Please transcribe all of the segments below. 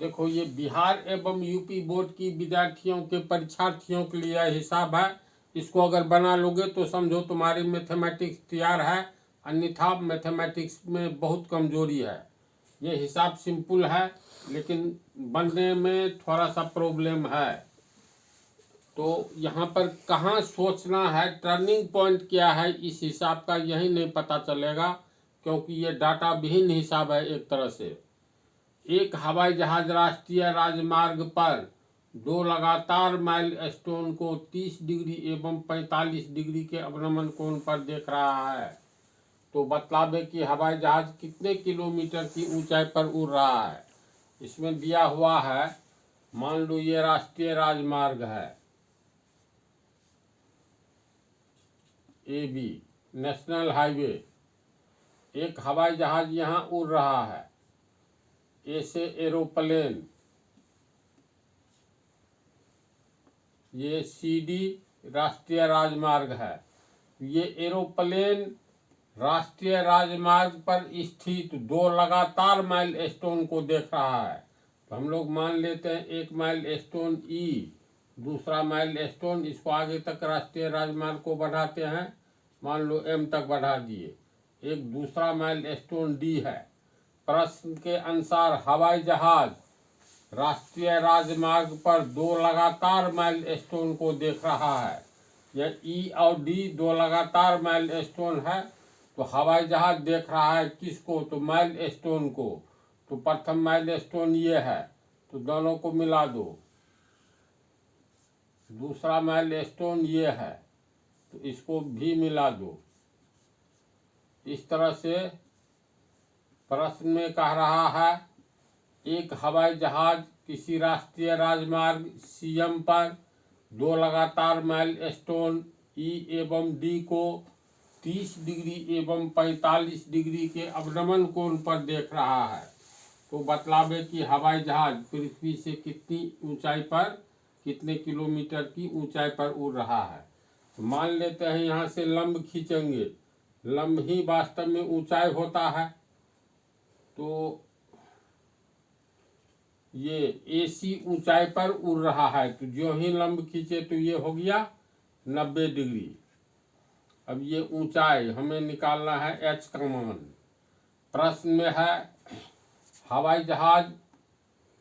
देखो, ये बिहार एवं यूपी बोर्ड की विद्यार्थियों के परीक्षार्थियों के लिए हिसाब है। इसको अगर बना लोगे तो समझो तुम्हारी मैथमेटिक्स तैयार है, अन्यथा मैथमेटिक्स में बहुत कमजोरी है। ये हिसाब सिंपल है लेकिन बनने में थोड़ा सा प्रॉब्लम है। तो यहाँ पर कहाँ सोचना है, टर्निंग पॉइंट क्या है इस हिसाब का, यही नहीं पता चलेगा, क्योंकि ये डाटा विहीन हिसाब है एक तरह से। एक हवाई जहाज राष्ट्रीय राजमार्ग पर दो लगातार माइलस्टोन को 30 डिग्री एवं 45 डिग्री के अवनमन कोण पर देख रहा है। तो बतलावे कि हवाई जहाज कितने किलोमीटर की ऊंचाई पर उड़ रहा है। इसमें दिया हुआ है, मान लो ये राष्ट्रीय राजमार्ग है AB, नेशनल हाईवे। एक हवाई जहाज यहाँ उड़ रहा है, ए से एरोप्लेन, ये CD राष्ट्रीय राजमार्ग है। ये एरोप्लेन राष्ट्रीय राजमार्ग पर स्थित दो लगातार माइलस्टोन को देख रहा है। तो हम लोग मान लेते हैं एक माइलस्टोन E, दूसरा माइलस्टोन, इसको आगे तक राष्ट्रीय राजमार्ग को बढ़ाते हैं, मान लो M तक बढ़ा दिए। एक दूसरा माइलस्टोन D है। प्रश्न के अनुसार हवाई जहाज राष्ट्रीय राजमार्ग पर दो लगातार माइलस्टोन को देख रहा है। यह E और D दो लगातार माइलस्टोन है। तो हवाई जहाज देख रहा है किसको, तो माइलस्टोन को। तो प्रथम माइलस्टोन ये है, तो दोनों को मिला दो। दूसरा माइलस्टोन ये है, तो इसको भी मिला दो। इस तरह से प्रश्न में कह रहा है, एक हवाई जहाज किसी राष्ट्रीय राजमार्ग CM पर दो लगातार माइलस्टोन E एवं D को 30 डिग्री एवं 45 डिग्री के अवनमन कोण पर देख रहा है। तो बतलावे कि हवाई जहाज पृथ्वी से कितनी ऊंचाई पर, कितने किलोमीटर की ऊंचाई पर उड़ रहा है। तो मान लेते हैं यहाँ से लंब खींचेंगे, लंब ही वास्तव में ऊंचाई होता है। तो ये AC ऊंचाई पर उड़ रहा है, तो जो ही लंब खींचे तो ये हो गया 90 डिग्री। अब ये ऊंचाई हमें निकालना है H का मान। प्रश्न में है, हवाई जहाज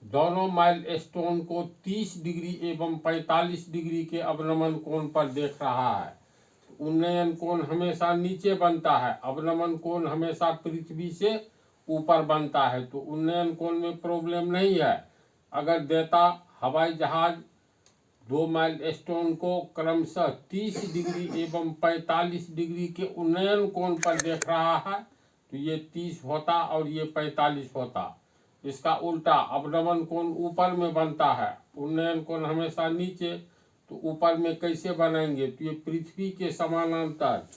दोनों माइलस्टोन को 30 डिग्री एवं 45 डिग्री के अवनमन कोण पर देख रहा है। उन्नयन कोण हमेशा नीचे बनता है, अवनमन कोण हमेशा पृथ्वी से ऊपर बनता है। तो उन्नयन कोण में प्रॉब्लम नहीं है। अगर देता हवाई जहाज दो माइलस्टोन को क्रमशः 30 डिग्री एवं 45 डिग्री के उन्नयन कोण पर देख रहा है, तो ये 30 होता और ये 45 होता। इसका उल्टा, अवनमन कोण ऊपर में बनता है, उन्नयन कोण हमेशा नीचे। तो ऊपर में कैसे बनाएंगे, तो ये पृथ्वी के समानांतर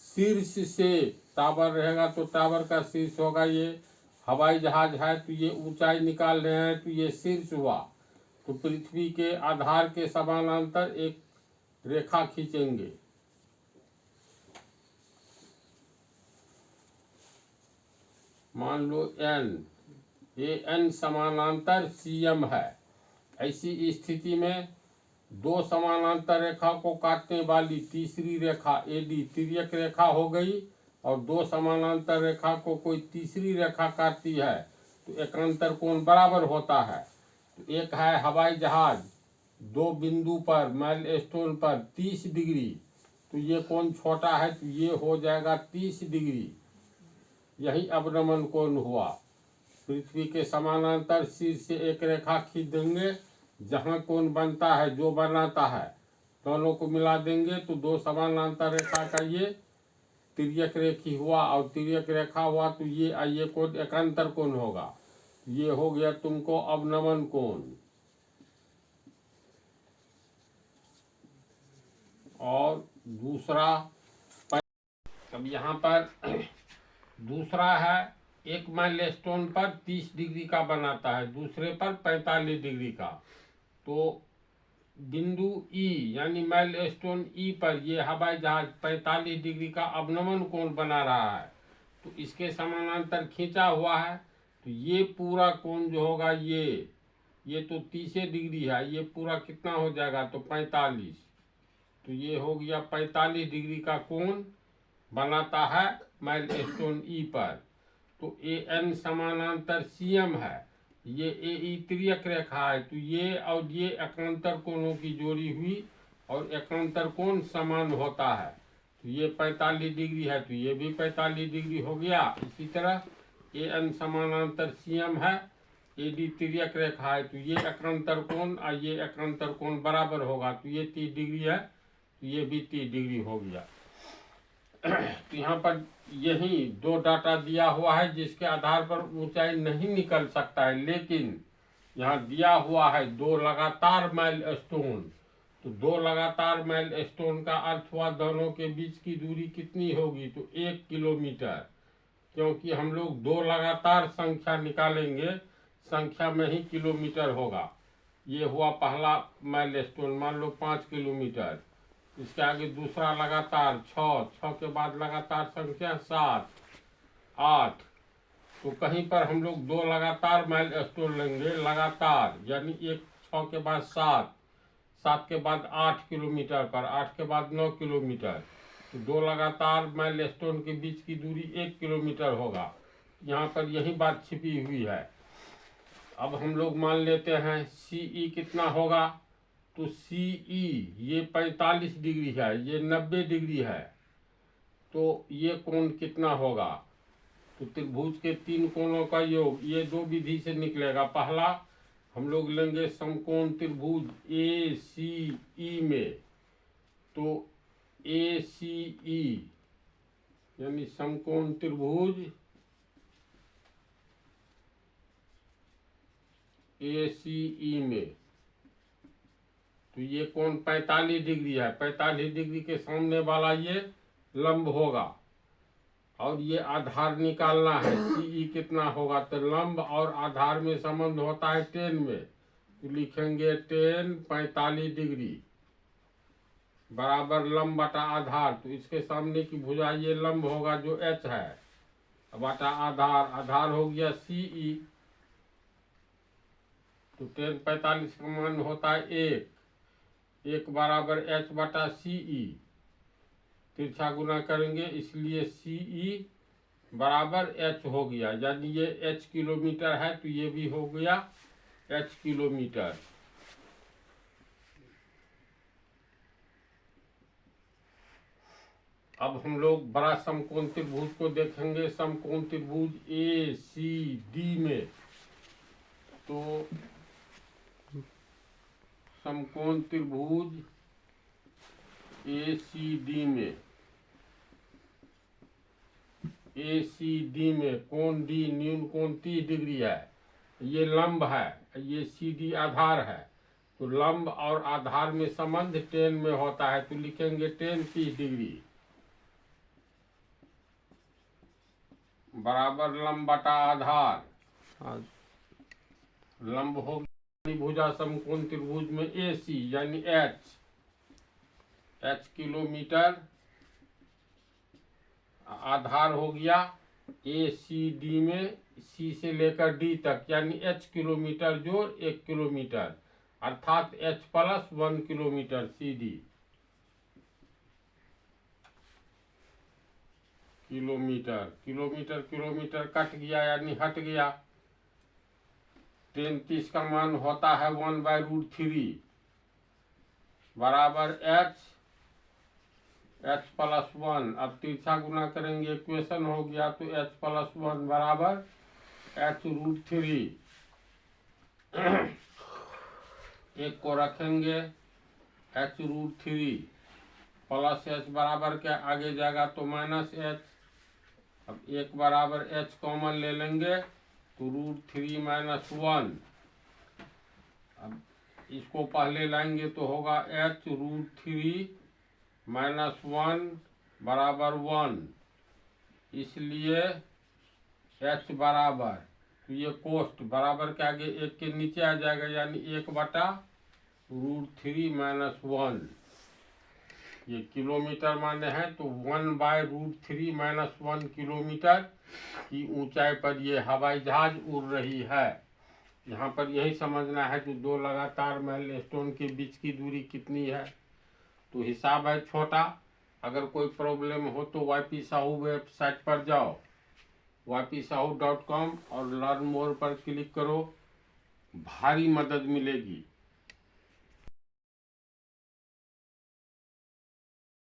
शीर्ष से टावर रहेगा, तो टावर का शीर्ष होगा। ये हवाई जहाज है तो ये ऊंचाई निकाल रहे हैं, तो ये शीर्ष हुआ। तो पृथ्वी के आधार के समानांतर एक रेखा खींचेंगे। मान लो N, ये N समानांतर CM है। ऐसी स्थिति में दो समानांतर रेखा को काटने वाली तीसरी रेखा AD तिर्यक रेखा हो गई, और दो समानांतर रेखा को कोई तीसरी रेखा काटती है तो एकांतर कोण बराबर होता है। तो एक है हवाई जहाज दो बिंदु पर माइलस्टोन पर 30 डिग्री, तो ये कोण छोटा है, तो ये हो जाएगा 30 डिग्री। यही अवनमन कोण हुआ। पृथ्वी के समानांतर शीर्ष से एक रेखा खींच देंगे, जहां कोण बनता है, जो बनाता है, दोनों को मिला देंगे तो दो समानांतर रेखा का ये तिर्यक रेखी हुआ, और तिर्यक रेखा हुआ तो ये कोण एकांतर कोण होगा। ये हो गया तुमको अवनमन कोण। और दूसरा, अब यहाँ पर दूसरा है, एक माइलस्टोन पर 30 डिग्री का बनाता है, दूसरे पर 45 डिग्री का। तो बिंदु E यानी माइलस्टोन E पर ये हवाई जहाज 45 डिग्री का अवनमन कोण बना रहा है। तो इसके समानांतर खींचा हुआ है, तो ये पूरा कोण जो होगा ये ये तो 30 डिग्री है, ये पूरा कितना हो जाएगा, तो 45। तो ये हो गया 45 डिग्री का कोण बनाता है माइलस्टोन ई पर। तो ए एन समानांतर सी एम है, ये ए ई तिर्यक रेखा है, तो ये और ये एकांतर कोणों की जोड़ी हुई और एकांतर कोण समान होता है। तो ये 45 डिग्री है, तो ये भी 45 डिग्री हो गया। इसी तरह ए एन समानांतर सी एम है, ए डी तिर्यक रेखा है, तो ये एकांतर कोण और ये एकांतर कोण बराबर होगा, तो ये 30 डिग्री है, तो ये भी 30 डिग्री हो गया। तो यहाँ पर यही दो डाटा दिया हुआ है जिसके आधार पर ऊंचाई नहीं निकल सकता है, लेकिन यहाँ दिया हुआ है 2 लगातार माइलस्टोन। तो 2 लगातार माइलस्टोन का अर्थ हुआ दोनों के बीच की दूरी कितनी होगी, तो 1 किलोमीटर, क्योंकि हम लोग 2 लगातार संख्या निकालेंगे, संख्या में ही किलोमीटर होगा। ये हुआ पहला माइलस्टोन, मान लो 5 किलोमीटर। इसके आगे दूसरा लगातार 6 के बाद लगातार संख्या 7, 8। तो कहीं पर हम लोग 2 लगातार माइलस्टोन लेंगे लगातार, यानी एक 6 के बाद 7, 7 के बाद 8 किलोमीटर पर, 8 के बाद 9 किलोमीटर। तो 2 लगातार माइलस्टोन के बीच की दूरी 1 किलोमीटर होगा। यहाँ पर यही बात छिपी हुई है। अब हम लोग मान लेते हैं सीई कितना होगा, तो सीई ये 45 डिग्री है, ये 90 डिग्री है, तो ये कोण कितना होगा, तो त्रिभुज के 3 कोणों का योग ये 2 विधि से निकलेगा। पहला हम लोग लेंगे समकोण त्रिभुज ए सी ई में, तो ए सी ई यानी समकोण त्रिभुज ए सी ई में, तो ये कोण 45 डिग्री है, 45 डिग्री के सामने वाला ये लंब होगा, और ये आधार निकालना है सीई कितना होगा, तो लंब और आधार में संबंध होता है 10 में, तो लिखेंगे 10 45 डिग्री बराबर लंब बटा आधार। तो इसके सामने की भुजा ये लंब होगा जो एच है, बटा आधार, आधार हो गया सीई। तो 10 45 का मान होता है 1 बराबर एच बटा सीई, तिरछा गुना करेंगे इसलिए सीई बराबर एच हो गया, यानी ये एच किलोमीटर है, तो ये भी हो गया एच किलोमीटर। अब हम लोग बड़ा समकोण त्रिभुज को देखेंगे, समकोण त्रिभुज ए सी डी में। तो समकोण त्रिभुज ए सी डी में, ए सी डी में कोण डी न्यून कोण 30 डिग्री है, ये लंब है, ये सी डी आधार है, तो लंब और आधार में संबंध 10 में होता है, तो लिखेंगे 10 30 डिग्री बराबर लंब बटा आधार। लंब हो गया भुजा समकोण त्रिभुज में ए सी यानी एच किलोमीटर, आधार हो गया ए सी डी में, सी से लेकर डी तक यानी एच किलोमीटर जोड़ 1 किलोमीटर, अर्थात H plus 1 kilometre C D. Kilometre cut गया यानी हट गया। 10 30 का मान होता है 1/√3 बराबर एच प्लस 1। अब तिरछा गुना करेंगे, इक्वेशन हो गया, तो एच प्लस 1 बराबर h√3। एक को रखेंगे h√3 प्लस एच बराबर क्या आगे जाएगा तो माइनस एच। अब 1 बराबर एच कॉमन ले लेंगे, तो √3 - 1। अब इसको पहले लाएंगे तो होगा h√3 - 1 बराबर 1, इसलिए h बराबर, तो ये कोष्ट बराबर के आगे 1 के नीचे आ जाएगा, यानी 1 बटा √3 - 1। ये किलोमीटर माने हैं, तो 1/√3 - 1 किलोमीटर की ऊंचाई पर ये हवाई जहाज उड़ रही है। यहाँ पर यही समझना है कि दो लगातार माइलस्टोन के बीच की दूरी कितनी है। तो हिसाब है छोटा। अगर कोई प्रॉब्लम हो तो YP साहू वेबसाइट पर जाओ, ypsahu.com, और लर्न मोर पर क्लिक करो। भारी मदद मिलेगी।